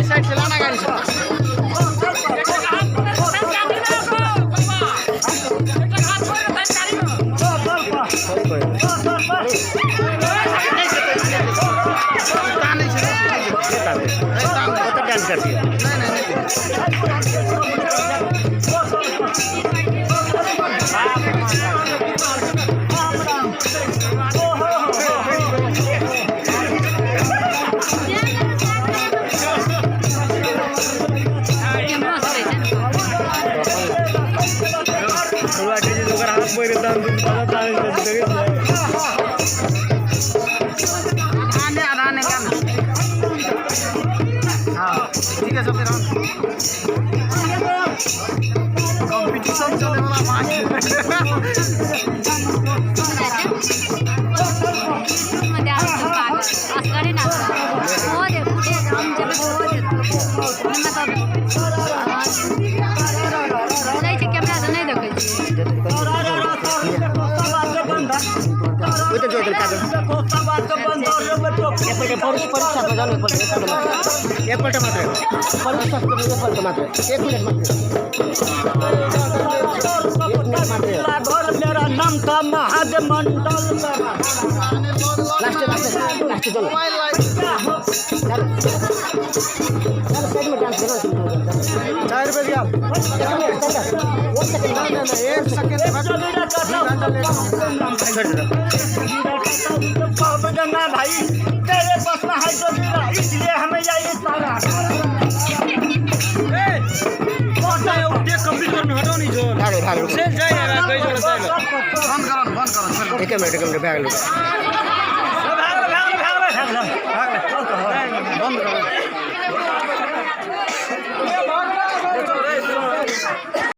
side से लाना गाड़ी से डांस करती है ठीक है सब कॉम्पिटिशन चलने वाला मैच मेरा नाम था महादेव मंडल भाई तेरे पास में है तो इसलिए हमें यही सारा कंप्लीट करने हटाओ नहीं जो भागो से जाएगा कोई जोड़ जाएगा बंद करो एक मिनट भाग लो भाग